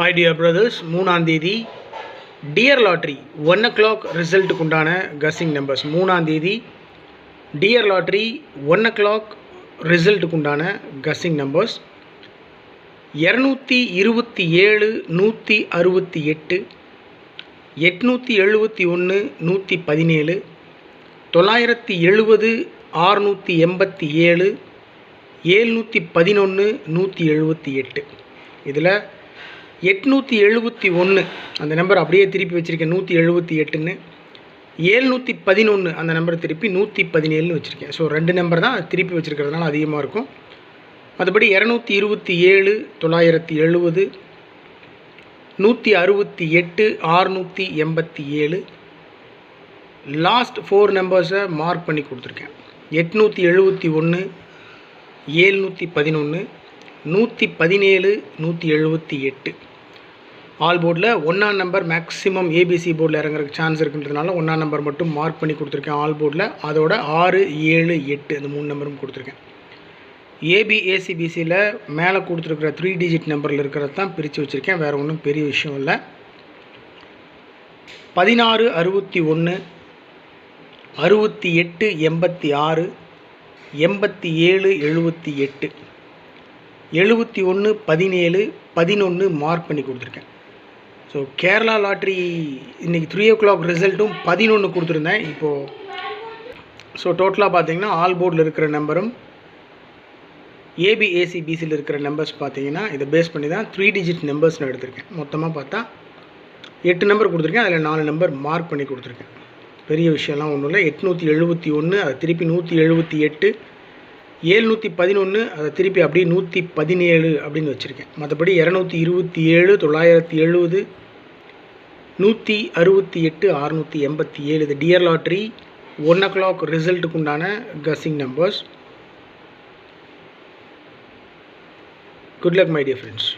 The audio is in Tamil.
Hi dear brothers, 3ஆம் தேதி டியர் லாட்ரி 1 o'clock ரிசல்ட்டுக்கு உண்டான கஸ்ஸிங் நம்பர்ஸ். 3ஆம் தேதி டியர் லாட்ரி 1 o'clock ரிசல்ட்டுக்கு உண்டான கஸ்ஸிங் நம்பர்ஸ் 227, 168, 871, 117, 970, 687, 711, 178. இதில் 871 அந்த நம்பர் அப்படியே திருப்பி வச்சுருக்கேன் 178ன்னு, 711 அந்த நம்பர் திருப்பி 117ன்னு வச்சுருக்கேன். ஸோ 2 நம்பர் தான் திருப்பி வச்சுருக்கிறதுனால அதிகமாக இருக்கும். மற்றபடி 227, 970, 168, 687, லாஸ்ட் 4 நம்பர்ஸை மார்க் பண்ணி கொடுத்துருக்கேன். 871, 711, 117, 178. ஆல் போர்டில் 1ஆம் நம்பர் மேக்ஸிமம் ஏபிசி போர்டில் இறங்குறதுக்கு சான்ஸ் இருக்குன்றதுனால 1ஆம் நம்பர் மட்டும் மார்க் பண்ணி கொடுத்துருக்கேன் ஆல் போர்டில். அதோட 6, 7, 8 அந்த 3 நம்பரும் கொடுத்துருக்கேன். ஏபிஏசிபிசியில் மேலே கொடுத்துருக்குற 3 டிஜிட் நம்பரில் இருக்கிறது தான் பிரித்து வச்சுருக்கேன். வேறு ஒன்றும் பெரிய விஷயம் இல்லை. 16, 61, 68, 86, 87, 78, 71, 17, 11 மார்க் பண்ணி கொடுத்துருக்கேன். ஸோ கேரளா லாட்ரி இன்றைக்கி 3 o'clock ரிசல்ட்டும் 11 கொடுத்துருந்தேன். இப்போது ஸோ டோட்டலாக பார்த்தீங்கன்னா ஆல் போர்டில் இருக்கிற நம்பரும் ஏபிஏசிபிசியில் இருக்கிற நம்பர்ஸ் பார்த்தீங்கன்னா இதை பேஸ் பண்ணி தான் 3 டிஜிட் நம்பர்ஸ் நான் எடுத்திருக்கேன். மொத்தமாக பார்த்தா 8 நம்பர் கொடுத்துருக்கேன். அதில் 4 நம்பர் மார்க் பண்ணி கொடுத்துருக்கேன். பெரிய விஷயம்லாம் ஒன்றும் இல்லை. 871 அதை திருப்பி 178, 711 அதை திருப்பி அப்படியே 117 அப்படின்னு வச்சுருக்கேன். மற்றபடி 227, 970, 168, 687 இது டியர் லாட்ரி 1 o'clock ரிசல்ட்டுக்கு உண்டான guessing numbers. Good luck my dear friends.